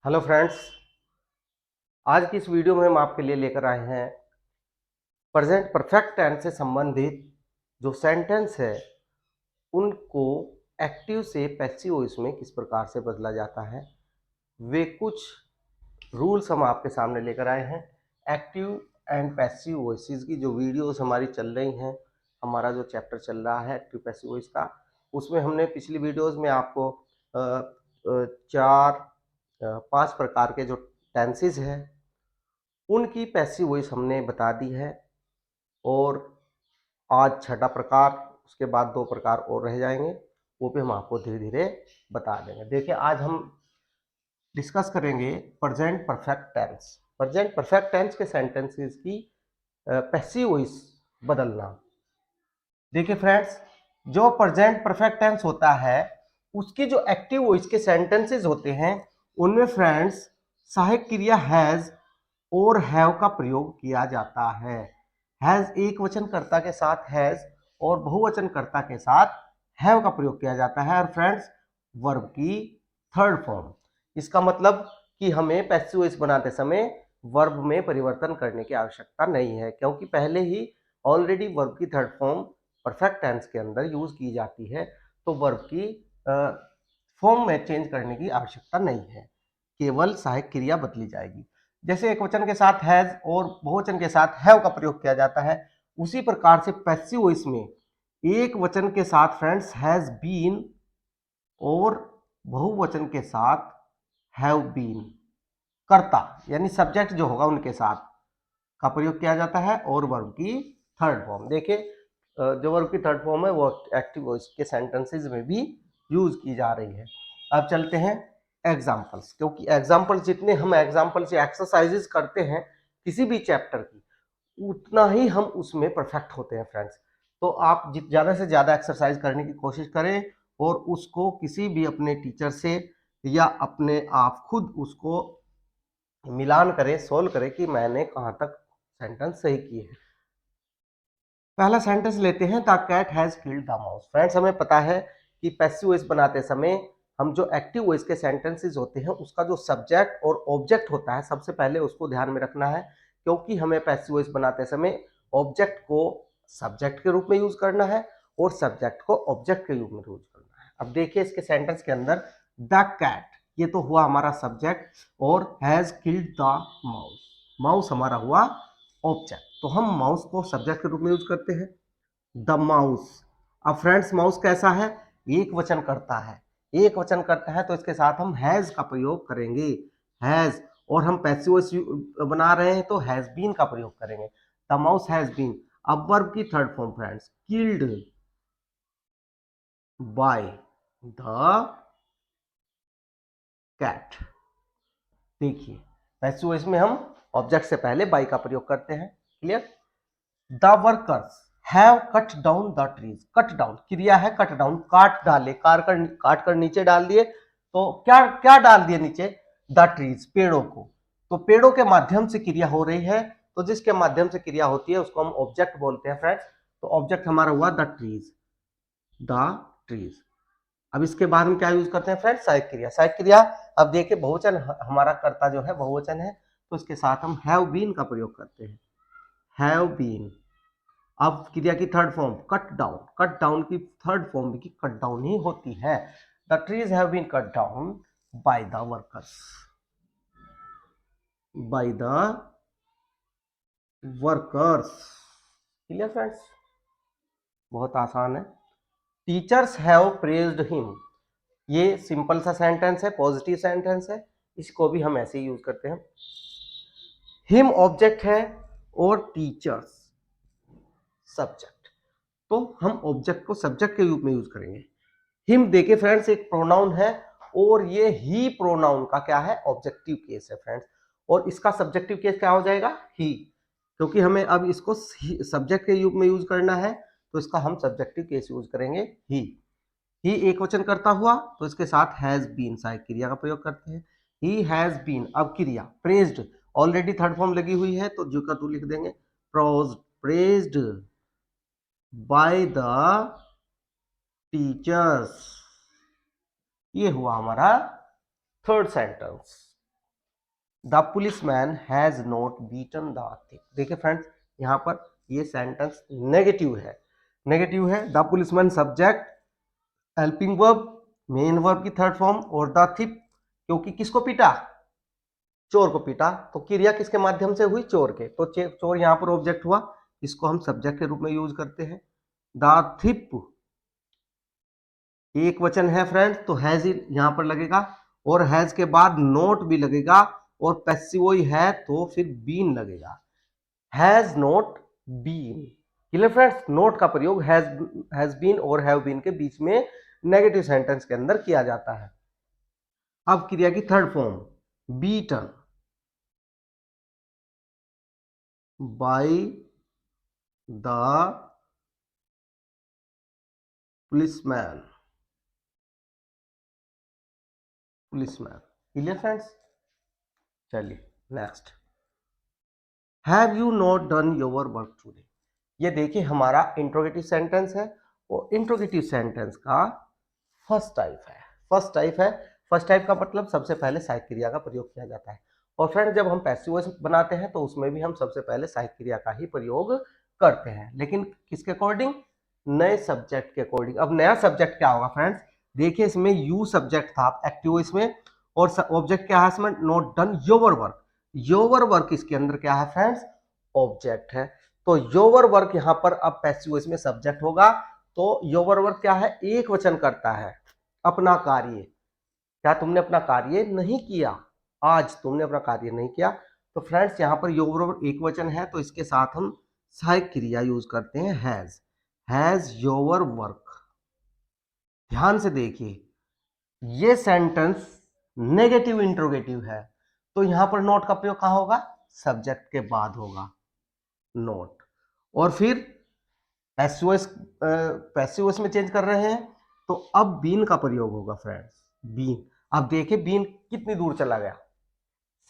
Hello friends, आज की इस वीडियो में हम आपके लिए लेकर आए हैं प्रेजेंट परफेक्ट टेंस से संबंधित जो सेंटेंस है उनको एक्टिव से पैसिव वॉइस में किस प्रकार से बदला जाता है। वे कुछ रूल्स हम आपके सामने लेकर आए हैं। एक्टिव एंड पैसिव वॉइसेस की जो वीडियोस हमारी चल रही हैं, हमारा जो चैप्टर चल रहा है एक्टिव पैसिव वॉइस का, उसमें हमने पिछली वीडियोस में आपको चार पांच प्रकार के जो टेंसेस हैं उनकी पैसिव वॉइस हमने बता दी है। और आज छठा प्रकार, उसके बाद दो प्रकार और रह जाएंगे, वो भी हम आपको धीरे धीरे बता देंगे। देखिए, आज हम डिस्कस करेंगे present perfect tense. Present perfect tense के सेंटेंसेस की पैसिव वॉइस बदलना। देखिए फ्रेंड्स, जो प्रेजेंट परफेक्ट टेंस होता है उसकी जो एक्टिव वॉइस के सेंटेंसेस होते हैं उनमें फ्रेंड्स सहायक क्रिया हैज और हैव का प्रयोग किया जाता है। हैज एक वचनकर्ता के साथ हैज और बहुवचनकर्ता के साथ हैव का प्रयोग किया जाता है। और फ्रेंड्स, वर्ब की थर्ड फॉर्म। इसका मतलब कि हमें पैसिव वॉइस बनाते समय वर्ब में परिवर्तन करने की आवश्यकता नहीं है, क्योंकि पहले ही ऑलरेडी वर्ब की थर्ड फॉर्म परफेक्ट टेंस के अंदर यूज की जाती है, तो वर्ब की फॉर्म में चेंज करने की आवश्यकता नहीं है, केवल सहायक क्रिया बदली जाएगी। जैसे एक वचन के साथ हैज और बहुवचन के साथ हैव का प्रयोग किया जाता है, उसी प्रकार से पैसिव वॉइस में एक वचन के साथ फ्रेंड्स हैज बीन और बहुवचन के साथ हैव बीन, कर्ता यानी सब्जेक्ट जो होगा उनके साथ का प्रयोग किया जाता है। और वर्ब की थर्ड फॉर्म, देखिए जो वर्ब की थर्ड फॉर्म है वो एक्टिव वॉइस के सेंटेंसेस में भी यूज की जा रही है। अब चलते हैं एग्जाम्पल्स, क्योंकि एग्जाम्पल्स जितने हम एग्जाम्पल्स या एक्सरसाइजेस करते हैं किसी भी चैप्टर की, उतना ही हम उसमें परफेक्ट होते हैं फ्रेंड्स। तो आप ज़्यादा से ज़्यादा एक्सरसाइज करने की कोशिश करें और उसको किसी भी अपने टीचर से या अपने आप खुद उसको मिलान करें, सोल्व करें कि मैंने कहाँ तक सेंटेंस सही किए हैं। पहला सेंटेंस लेते हैं, the cat has killed the mouse. Friends, हमें पता है कि पैसिव वॉइस बनाते समय हम जो एक्टिव वॉइस के सेंटेंसेस होते हैं उसका जो सब्जेक्ट और ऑब्जेक्ट होता है सबसे पहले उसको ध्यान में रखना है, क्योंकि हमें पैसिव वॉइस बनाते समय ऑब्जेक्ट को सब्जेक्ट के रूप में यूज करना है और सब्जेक्ट को ऑब्जेक्ट के रूप में यूज करना है। अब देखिए इसके सेंटेंस के अंदर द कैट, ये तो हुआ हमारा सब्जेक्ट, और has killed the mouse, mouse हमारा हुआ ऑब्जेक्ट, तो हम माउस को सब्जेक्ट के रूप में यूज करते हैं, द माउस। अब फ्रेंड्स, माउस कैसा है? एक वचन करता है, एक वचन करता है तो इसके साथ हम हैज का प्रयोग करेंगे, हैज। और हम पैसिव वॉइस बना रहे हैं तो हैज बीन का प्रयोग करेंगे, द माउस हैज बीन। अब वर्ब की third form friends, killed by the cat. देखिए, पैसिव वॉइस में हम ऑब्जेक्ट से पहले बाय का प्रयोग करते हैं, clear. The workers have cut down the trees, cut down क्रिया है, कट डाउन काट डाले, काट कर नीचे डाल दिए, तो क्या क्या डाल दिए नीचे? द ट्रीज, पेड़ों को। तो पेड़ों के माध्यम से क्रिया हो रही है, तो जिसके माध्यम से क्रिया होती है उसको हम ऑब्जेक्ट बोलते हैं फ्रेंड्स। तो ऑब्जेक्ट हमारा हुआ द ट्रीज, द ट्रीज। अब इसके बाद हम क्या यूज करते हैं फ्रेंड्स? सहायक क्रिया, सहायक क्रिया। अब देखिए बहुवचन हमारा कर्ता जो है बहुवचन है, तो इसके साथ हम हैव बीन का प्रयोग करते हैं, हैव बीन। अब क्रिया की third form cut down, cut down की थर्ड फॉर्म भी कट डाउन ही होती है, the trees have been cut down by the workers, by the workers. Clear friends, बहुत आसान है। टीचर्स हैव प्रेज्ड हिम, ये सिंपल सा सेंटेंस है, पॉजिटिव सेंटेंस है, इसको भी हम ऐसे ही यूज करते हैं। हिम ऑब्जेक्ट है और टीचर्स सब्जेक्ट, तो हम ऑब्जेक्ट को सब्जेक्ट के रूप में यूज करेंगे। हिम देखिए फ्रेंड्स एक प्रोनाउन है, और ये ही प्रोनाउन का क्या है? ऑब्जेक्टिव केस है फ्रेंड्स, और इसका सब्जेक्टिव केस क्या हो जाएगा? ही, क्योंकि हमें अब इसको सब्जेक्ट के रूप में यूज करना है, तो इसका हम सब्जेक्टिव केस यूज करेंगे ही एक वचन करता हुआ, तो इसके साथ हैज बीन सहायक क्रिया का प्रयोग करते हैं, ही हैज बीन। अब क्रिया प्रेज्ड, ऑलरेडी थर्ड फॉर्म लगी हुई है तो जो का तू लिख देंगे, प्रेज्ड बाय द टीचर्स, ये हुआ हमारा third sentence. The policeman has not beaten the thief. देखिए फ्रेंड्स, यहाँ पर ये सेंटेंस नेगेटिव है, नेगेटिव है। The policeman subject, helping verb, main verb की थर्ड फॉर्म और द थिफ, क्योंकि किसको पीटा, चोर को पीटा, तो क्रिया किसके माध्यम से हुई, चोर के, तो चोर यहाँ पर ऑब्जेक्ट हुआ, इसको हम सब्जेक्ट के रूप में यूज करते हैं। द थिप एक वचन है फ्रेंड्स, तो हैज यहां पर लगेगा और हैज के बाद नोट भी लगेगा और पैसिव है तो फिर बीन लगेगा। Has not been, clear friends. Not का प्रयोग हैज बीन और हैव बीन के बीच में नेगेटिव सेंटेंस के अंदर किया जाता है। अब क्रिया की third form, beaten by the policeman, policeman, clear friends. चलिए next, have you not done your work today. ये देखिए हमारा इंट्रोगेटिव सेंटेंस है और इंट्रोगेटिव सेंटेंस का फर्स्ट टाइप है। फर्स्ट टाइप है, फर्स्ट टाइप का मतलब सबसे पहले सहायक क्रिया का प्रयोग किया जाता है। और फ्रेंड जब हम पैसिव वॉइस बनाते हैं तो उसमें भी हम सबसे पहले सहायक क्रिया का ही प्रयोग करते हैं, लेकिन किसके अकॉर्डिंग, नए सब्जेक्ट के अकॉर्डिंग। अब नया सब्जेक्ट क्या होगा फ्रेंड्स, देखिए इसमें यू सब्जेक्ट था एक्टिव वॉइस में और ऑब्जेक्ट क्या है इसमें, not done your work. Your work इसके अंदर क्या है फ्रेंड्स, ऑब्जेक्ट है। तो योर वर्क यहां पर अब पैसिव वॉइस में सब्जेक्ट होगा, तो योर वर्क क्या है, एक वचन करता है, अपना कार्य। क्या तुमने अपना कार्य नहीं किया, आज तुमने अपना कार्य नहीं किया। तो फ्रेंड्स यहां पर योर वर्क एक वचन है, तो इसके साथ हम सहायक क्रिया यूज करते हैं हैज योर वर्क। ध्यान से देखिए, ये सेंटेंस नेगेटिव इंट्रोगेटिव है, तो यहां पर नोट का प्रयोग कहां होगा, सब्जेक्ट के बाद होगा नोट। और फिर पैसिव वॉइस में चेंज कर रहे हैं, तो अब बीन का प्रयोग होगा फ्रेंड्स, बीन। अब देखिए बीन कितनी दूर चला गया,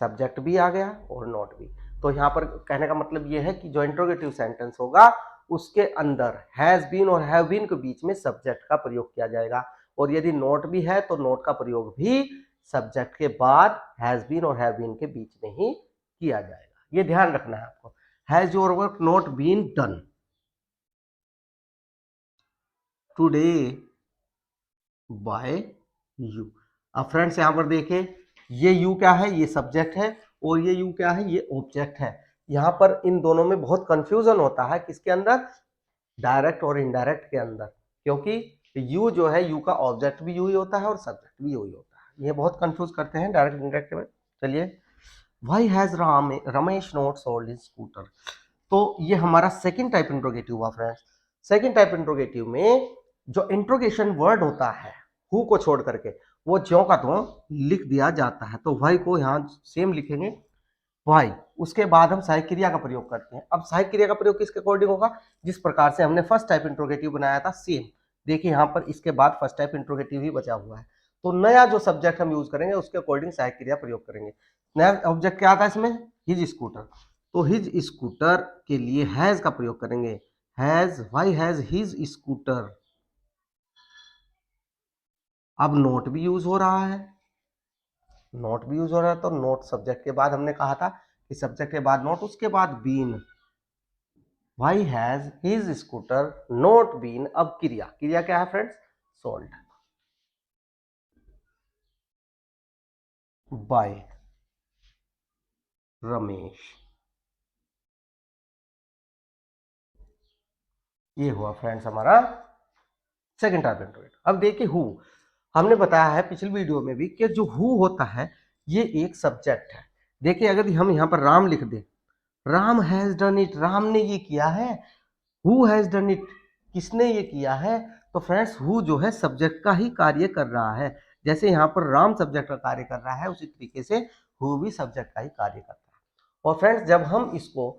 सब्जेक्ट भी आ गया और नोट भी। तो यहां पर कहने का मतलब यह है कि जो इंट्रोगेटिव सेंटेंस होगा उसके अंदर हैज बीन और हैव बीन के बीच में सब्जेक्ट का प्रयोग किया जाएगा, और यदि नोट भी है तो नोट का प्रयोग भी सब्जेक्ट के बाद हैज बीन और हैव बीन के बीच में ही किया जाएगा। ये ध्यान रखना है आपको। Has your work not been done today by you. अब फ्रेंड्स यहां पर देखिए, ये यू क्या है, ये सब्जेक्ट है और ये यू क्या है, ये ऑब्जेक्ट है। यहां पर इन दोनों में बहुत कंफ्यूजन होता है, किसके अंदर, डायरेक्ट और इनडायरेक्ट के अंदर, क्योंकि यू जो है, यू का ऑब्जेक्ट भी यू ही होता है और सब्जेक्ट भी यू ही होता है। ये बहुत कंफ्यूज करते हैं डायरेक्ट इनडायरेक्ट में। चलिए, why has Ramesh not sold his scooter. तो ये हमारा सेकंड टाइप इंट्रोगेटिव हुआ फ्रेंड्स। सेकंड टाइप इंट्रोगेटिव में जो इंट्रोगेशन वर्ड होता है हु को छोड़ करके, वो ज्यों का त्यों लिख दिया जाता है। तो व्हाई को यहाँ सेम लिखेंगे व्हाई, उसके बाद हम सहायक क्रिया का प्रयोग करते हैं। अब सहायक क्रिया का प्रयोग किसके अकॉर्डिंग होगा, जिस प्रकार से हमने फर्स्ट टाइप इंट्रोगेटिव बनाया था सेम। देखिए यहाँ पर इसके बाद फर्स्ट टाइप इंट्रोगेटिव ही बचा हुआ है, तो नया जो सब्जेक्ट हम यूज करेंगे उसके अकॉर्डिंग सहायक क्रिया प्रयोग करेंगे। नया ऑब्जेक्ट क्या आता है इसमें, हिज स्कूटर, तो हिज स्कूटर के लिए हैज का प्रयोग करेंगे। Has, why has his scooter. अब नोट भी यूज हो रहा है, नोट भी यूज हो रहा है, तो नोट सब्जेक्ट के बाद हमने कहा था कि सब्जेक्ट के बाद नोट, उसके बाद been. Why has his scooter not been. अब क्रिया, क्रिया क्या है फ्रेंड्स, सोल्ड बाय रमेश। ये हुआ फ्रेंड्स हमारा सेकंड टाइप इंट्रोगेटिव। अब देखिए हु, हमने बताया है पिछली वीडियो में भी कि जो हु होता है ये एक सब्जेक्ट है। देखिए अगर हम यहाँ पर राम लिख दें, Ram has done it, Ram ने ये किया है। हु हैज डन इट, किसने ये किया है। तो फ्रेंड्स हु जो है सब्जेक्ट का ही कार्य कर रहा है। जैसे यहाँ पर राम सब्जेक्ट का कार्य कर रहा है, उसी तरीके से हु भी सब्जेक्ट का ही कार्य करता है। और फ्रेंड्स जब हम इसको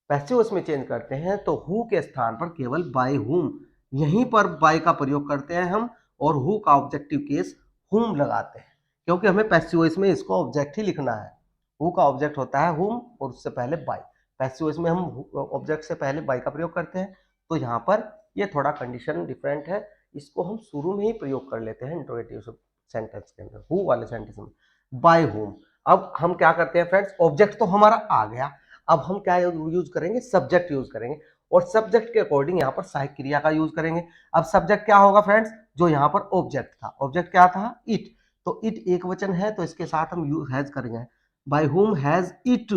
पैसिव वॉइस में चेंज करते हैं तो हु के स्थान पर केवल बाय हुम, यहीं पर बाय का प्रयोग करते हैं हम, और हु का ऑब्जेक्टिव केस हुम लगाते हैं, क्योंकि हमें पैसिव वॉइस में इसको ऑब्जेक्ट ही लिखना है। हु का ऑब्जेक्ट होता है हुम और उससे पहले बाय। पैसिव वॉइस में हम ऑब्जेक्ट से पहले बाय का प्रयोग करते हैं, तो यहाँ पर ये थोड़ा कंडीशन डिफरेंट है। इसको हम शुरू में ही प्रयोग कर लेते हैं इंट्रोगेटिव सेंटेंस के अंदर, हु वाले सेंटेंस में, बाय हुम। अब हम क्या करते हैं फ्रेंड्स, ऑब्जेक्ट तो हमारा आ गया, अब हम क्या यूज करेंगे, सब्जेक्ट यूज करेंगे, और सब्जेक्ट के अकॉर्डिंग यहाँ पर सहायक क्रिया का यूज करेंगे। अब सब्जेक्ट क्या होगा फ्रेंड्स, जो यहाँ पर ऑब्जेक्ट था, ऑब्जेक्ट क्या था, इट, तो इट एक वचन है तो इसके साथ हम यूज हैज करेंगे, बाय हुम हैज इट।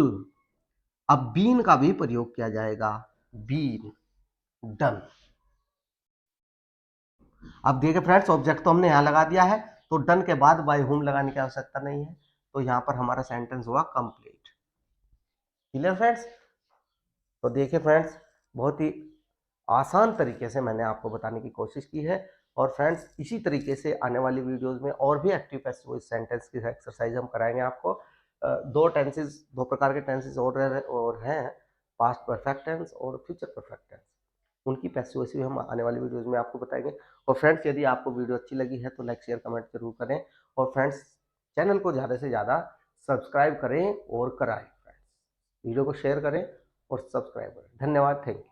अब बीन का भी प्रयोग किया जाएगा, बीन, डन। अब देखिए फ्रेंड्स, ऑब्जेक्ट तो हमने यहां लगा दिया है, तो डन के बाद बाय हुम लगाने की आवश्यकता नहीं है, तो यहां पर हमारा सेंटेंस हुआ कंप्लीट। Clear friends. तो देखिए फ्रेंड्स, बहुत ही आसान तरीके से मैंने आपको बताने की कोशिश की है, और फ्रेंड्स इसी तरीके से आने वाली वीडियोस में और भी एक्टिव पैसिव वॉइस सेंटेंस की एक्सरसाइज हम कराएंगे आपको। दो टेंसेस, दो प्रकार के टेंसेस और हैं, पास्ट परफेक्ट टेंस और फ्यूचर परफेक्ट टेंस, उनकी पैसिव वॉइस भी हम आने वाली वीडियोस में आपको बताएंगे। और फ्रेंड्स यदि आपको वीडियो अच्छी लगी है तो लाइक शेयर कमेंट जरूर करें, और फ्रेंड्स चैनल को ज़्यादा से ज़्यादा सब्सक्राइब करें और कराएं फ्रेंड्स, वीडियो को शेयर करें और सब्सक्राइब करें। धन्यवाद, थैंक यू।